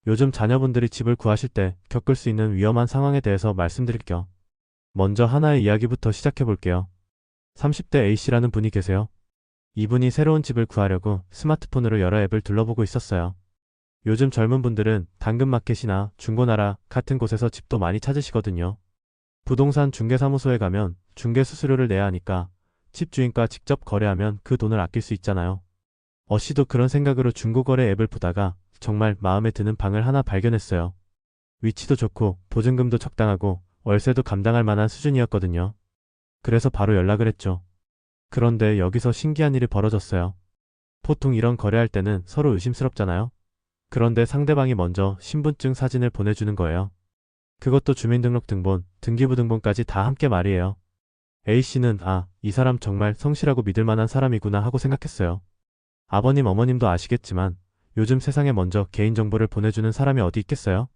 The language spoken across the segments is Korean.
요즘 자녀분들이 집을 구하실 때 겪을 수 있는 위험한 상황에 대해서 말씀드릴게요. 먼저 하나의 이야기부터 시작해 볼게요. 30대 A씨라는 분이 계세요. 이분이 새로운 집을 구하려고 스마트폰으로 여러 앱을 둘러보고 있었어요. 요즘 젊은 분들은 당근마켓이나 중고나라 같은 곳에서 집도 많이 찾으시거든요. 부동산 중개사무소에 가면 중개 수수료를 내야 하니까 집주인과 직접 거래하면 그 돈을 아낄 수 있잖아요. 어씨도 그런 생각으로 중고거래 앱을 보다가 정말 마음에 드는 방을 하나 발견했어요. 위치도 좋고 보증금도 적당하고 월세도 감당할 만한 수준이었거든요. 그래서 바로 연락을 했죠. 그런데 여기서 신기한 일이 벌어졌어요. 보통 이런 거래할 때는 서로 의심스럽잖아요. 그런데 상대방이 먼저 신분증 사진을 보내주는 거예요. 그것도 주민등록등본, 등기부등본까지 다 함께 말이에요. A씨는 이 사람 정말 성실하고 믿을 만한 사람이구나 하고 생각했어요. 아버님, 어머님도 아시겠지만 요즘 세상에 먼저 개인정보를 보내주는 사람이 어디 있겠어요?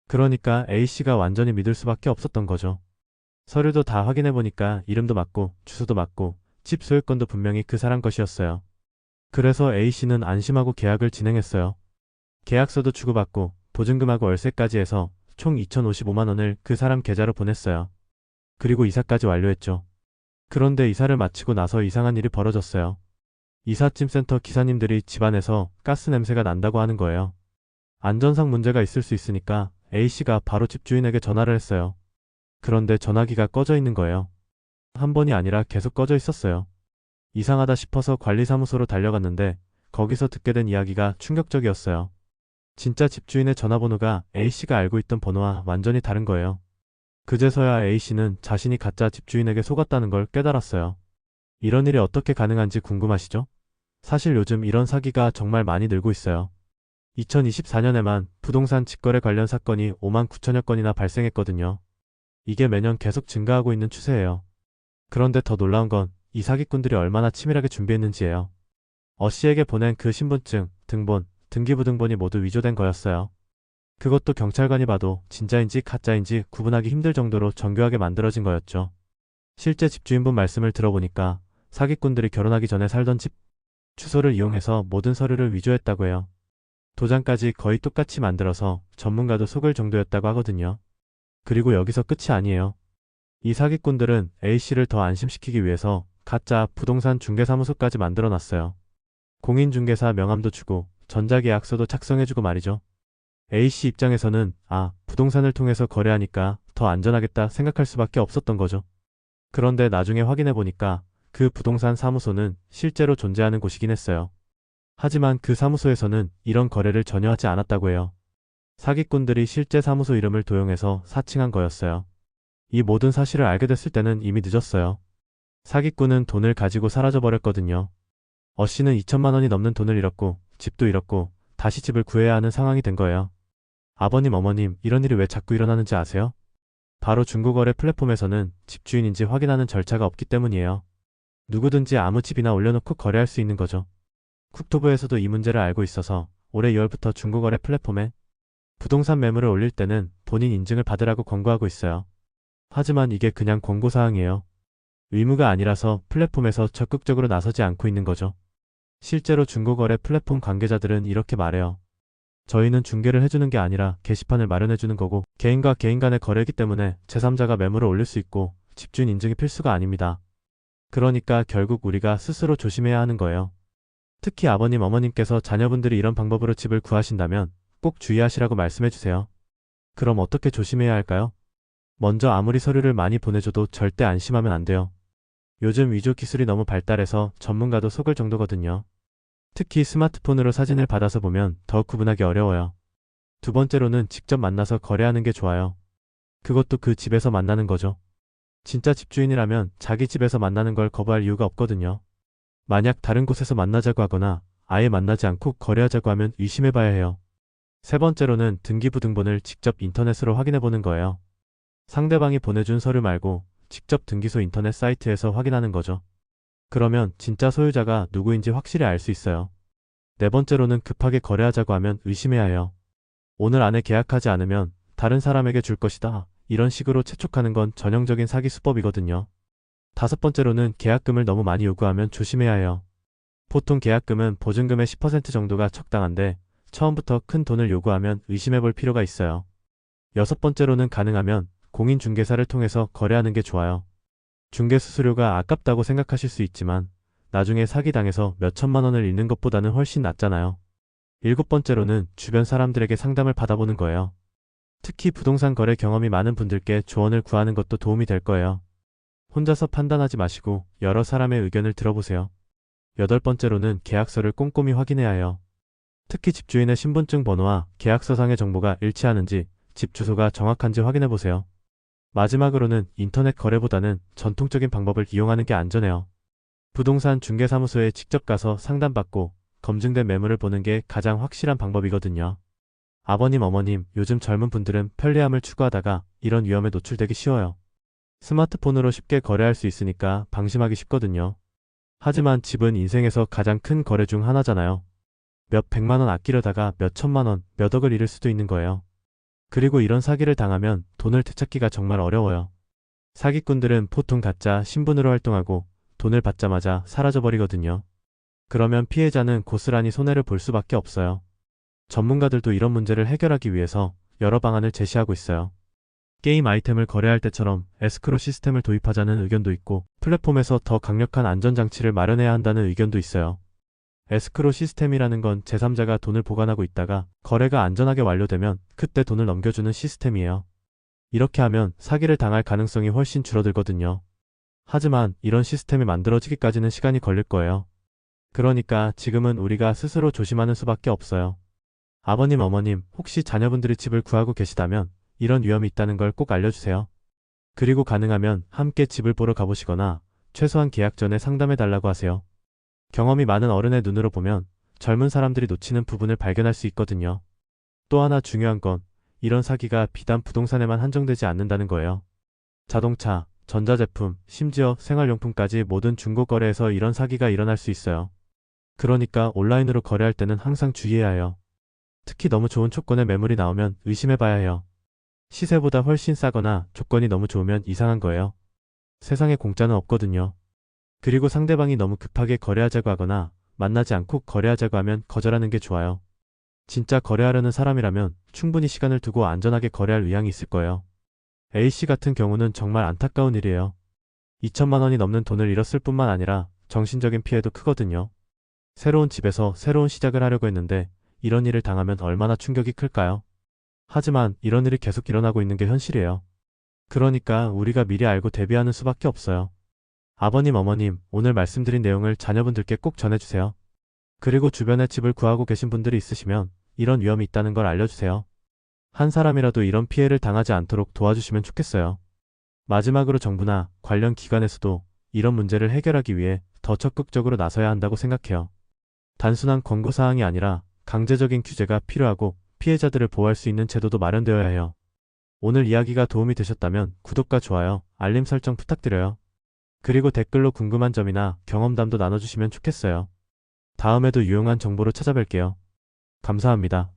그러니까 A씨가 완전히 믿을 수밖에 없었던 거죠. 서류도 다 확인해보니까 이름도 맞고 주소도 맞고 집 소유권도 분명히 그 사람 것이었어요. 그래서 A씨는 안심하고 계약을 진행했어요. 계약서도 주고받고 보증금하고 월세까지 해서 총 2,055만 원을 그 사람 계좌로 보냈어요. 그리고 이사까지 완료했죠. 그런데 이사를 마치고 나서 이상한 일이 벌어졌어요. 이삿짐센터 기사님들이 집안에서 가스 냄새가 난다고 하는 거예요. 안전상 문제가 있을 수 있으니까 A씨가 바로 집주인에게 전화를 했어요. 그런데 전화기가 꺼져 있는 거예요. 한 번이 아니라 계속 꺼져 있었어요. 이상하다 싶어서 관리사무소로 달려갔는데 거기서 듣게 된 이야기가 충격적이었어요. 진짜 집주인의 전화번호가 A씨가 알고 있던 번호와 완전히 다른 거예요. 그제서야 A씨는 자신이 가짜 집주인에게 속았다는 걸 깨달았어요. 이런 일이 어떻게 가능한지 궁금하시죠? 사실 요즘 이런 사기가 정말 많이 늘고 있어요. 2024년에만 부동산 직거래 관련 사건이 5만 9천여 건이나 발생했거든요. 이게 매년 계속 증가하고 있는 추세예요. 그런데 더 놀라운 건 이 사기꾼들이 얼마나 치밀하게 준비했는지예요. 어씨에게 보낸 그 신분증, 등본, 등기부등본이 모두 위조된 거였어요. 그것도 경찰관이 봐도 진짜인지 가짜인지 구분하기 힘들 정도로 정교하게 만들어진 거였죠. 실제 집주인분 말씀을 들어보니까 사기꾼들이 결혼하기 전에 살던 집 주소를 이용해서 모든 서류를 위조했다고 해요. 도장까지 거의 똑같이 만들어서 전문가도 속을 정도였다고 하거든요. 그리고 여기서 끝이 아니에요. 이 사기꾼들은 A씨를 더 안심시키기 위해서 가짜 부동산 중개사무소까지 만들어놨어요. 공인중개사 명함도 주고 전자계약서도 작성해주고 말이죠. A씨 입장에서는 부동산을 통해서 거래하니까 더 안전하겠다 생각할 수밖에 없었던 거죠. 그런데 나중에 확인해보니까 그 부동산 사무소는 실제로 존재하는 곳이긴 했어요. 하지만 그 사무소에서는 이런 거래를 전혀 하지 않았다고 해요. 사기꾼들이 실제 사무소 이름을 도용해서 사칭한 거였어요. 이 모든 사실을 알게 됐을 때는 이미 늦었어요. 사기꾼은 돈을 가지고 사라져버렸거든요. 어씨는 2천만 원이 넘는 돈을 잃었고 집도 잃었고 다시 집을 구해야 하는 상황이 된 거예요. 아버님, 어머님, 이런 일이 왜 자꾸 일어나는지 아세요? 바로 중고거래 플랫폼에서는 집주인인지 확인하는 절차가 없기 때문이에요. 누구든지 아무 집이나 올려놓고 거래할 수 있는 거죠. 국토부에서도 이 문제를 알고 있어서 올해 2월부터 중고거래 플랫폼에 부동산 매물을 올릴 때는 본인 인증을 받으라고 권고하고 있어요. 하지만 이게 그냥 권고사항이에요. 의무가 아니라서 플랫폼에서 적극적으로 나서지 않고 있는 거죠. 실제로 중고거래 플랫폼 관계자들은 이렇게 말해요. 저희는 중개를 해주는 게 아니라 게시판을 마련해주는 거고 개인과 개인 간의 거래이기 때문에 제3자가 매물을 올릴 수 있고 집주인 인증이 필수가 아닙니다. 그러니까 결국 우리가 스스로 조심해야 하는 거예요. 특히 아버님, 어머님께서 자녀분들이 이런 방법으로 집을 구하신다면 꼭 주의하시라고 말씀해주세요. 그럼 어떻게 조심해야 할까요? 먼저 아무리 서류를 많이 보내줘도 절대 안심하면 안 돼요. 요즘 위조 기술이 너무 발달해서 전문가도 속을 정도거든요. 특히 스마트폰으로 사진을 받아서 보면 더 구분하기 어려워요. 두 번째로는 직접 만나서 거래하는 게 좋아요. 그것도 그 집에서 만나는 거죠. 진짜 집주인이라면 자기 집에서 만나는 걸 거부할 이유가 없거든요. 만약 다른 곳에서 만나자고 하거나 아예 만나지 않고 거래하자고 하면 의심해봐야 해요. 세 번째로는 등기부등본을 직접 인터넷으로 확인해보는 거예요. 상대방이 보내준 서류 말고 직접 등기소 인터넷 사이트에서 확인하는 거죠. 그러면 진짜 소유자가 누구인지 확실히 알 수 있어요. 네 번째로는 급하게 거래하자고 하면 의심해야 해요. 오늘 안에 계약하지 않으면 다른 사람에게 줄 것이다. 이런 식으로 채촉하는 건 전형적인 사기 수법이거든요. 다섯 번째로는 계약금을 너무 많이 요구하면 조심해야 해요. 보통 계약금은 보증금의 10% 정도가 적당한데 처음부터 큰 돈을 요구하면 의심해 볼 필요가 있어요. 여섯 번째로는 가능하면 공인중개사를 통해서 거래하는 게 좋아요. 중개수수료가 아깝다고 생각하실 수 있지만 나중에 사기당해서 몇천만 원을 잃는 것보다는 훨씬 낫잖아요. 일곱 번째로는 주변 사람들에게 상담을 받아보는 거예요. 특히 부동산 거래 경험이 많은 분들께 조언을 구하는 것도 도움이 될 거예요. 혼자서 판단하지 마시고 여러 사람의 의견을 들어보세요. 여덟 번째로는 계약서를 꼼꼼히 확인해야 해요. 특히 집주인의 신분증 번호와 계약서상의 정보가 일치하는지, 집 주소가 정확한지 확인해보세요. 마지막으로는 인터넷 거래보다는 전통적인 방법을 이용하는 게 안전해요. 부동산 중개사무소에 직접 가서 상담받고 검증된 매물을 보는 게 가장 확실한 방법이거든요. 아버님, 어머님, 요즘 젊은 분들은 편리함을 추구하다가 이런 위험에 노출되기 쉬워요. 스마트폰으로 쉽게 거래할 수 있으니까 방심하기 쉽거든요. 하지만 집은 인생에서 가장 큰 거래 중 하나잖아요. 몇 백만 원 아끼려다가 몇 천만 원, 몇 억을 잃을 수도 있는 거예요. 그리고 이런 사기를 당하면 돈을 되찾기가 정말 어려워요. 사기꾼들은 보통 가짜 신분으로 활동하고 돈을 받자마자 사라져버리거든요. 그러면 피해자는 고스란히 손해를 볼 수밖에 없어요. 전문가들도 이런 문제를 해결하기 위해서 여러 방안을 제시하고 있어요. 게임 아이템을 거래할 때처럼 에스크로 시스템을 도입하자는 의견도 있고, 플랫폼에서 더 강력한 안전장치를 마련해야 한다는 의견도 있어요. 에스크로 시스템이라는 건 제3자가 돈을 보관하고 있다가 거래가 안전하게 완료되면 그때 돈을 넘겨주는 시스템이에요. 이렇게 하면 사기를 당할 가능성이 훨씬 줄어들거든요. 하지만 이런 시스템이 만들어지기까지는 시간이 걸릴 거예요. 그러니까 지금은 우리가 스스로 조심하는 수밖에 없어요. 아버님, 어머님, 혹시 자녀분들이 집을 구하고 계시다면 이런 위험이 있다는 걸 꼭 알려주세요. 그리고 가능하면 함께 집을 보러 가보시거나 최소한 계약 전에 상담해 달라고 하세요. 경험이 많은 어른의 눈으로 보면 젊은 사람들이 놓치는 부분을 발견할 수 있거든요. 또 하나 중요한 건 이런 사기가 비단 부동산에만 한정되지 않는다는 거예요. 자동차, 전자제품, 심지어 생활용품까지 모든 중고거래에서 이런 사기가 일어날 수 있어요. 그러니까 온라인으로 거래할 때는 항상 주의해야 해요. 특히 너무 좋은 조건의 매물이 나오면 의심해봐야 해요. 시세보다 훨씬 싸거나 조건이 너무 좋으면 이상한 거예요. 세상에 공짜는 없거든요. 그리고 상대방이 너무 급하게 거래하자고 하거나 만나지 않고 거래하자고 하면 거절하는 게 좋아요. 진짜 거래하려는 사람이라면 충분히 시간을 두고 안전하게 거래할 의향이 있을 거예요. A씨 같은 경우는 정말 안타까운 일이에요. 2천만 원이 넘는 돈을 잃었을 뿐만 아니라 정신적인 피해도 크거든요. 새로운 집에서 새로운 시작을 하려고 했는데 이런 일을 당하면 얼마나 충격이 클까요? 하지만 이런 일이 계속 일어나고 있는 게 현실이에요. 그러니까 우리가 미리 알고 대비하는 수밖에 없어요. 아버님, 어머님, 오늘 말씀드린 내용을 자녀분들께 꼭 전해주세요. 그리고 주변에 집을 구하고 계신 분들이 있으시면 이런 위험이 있다는 걸 알려주세요. 한 사람이라도 이런 피해를 당하지 않도록 도와주시면 좋겠어요. 마지막으로 정부나 관련 기관에서도 이런 문제를 해결하기 위해 더 적극적으로 나서야 한다고 생각해요. 단순한 권고사항이 아니라 강제적인 규제가 필요하고 피해자들을 보호할 수 있는 제도도 마련되어야 해요. 오늘 이야기가 도움이 되셨다면 구독과 좋아요, 알림 설정 부탁드려요. 그리고 댓글로 궁금한 점이나 경험담도 나눠주시면 좋겠어요. 다음에도 유용한 정보로 찾아뵐게요. 감사합니다.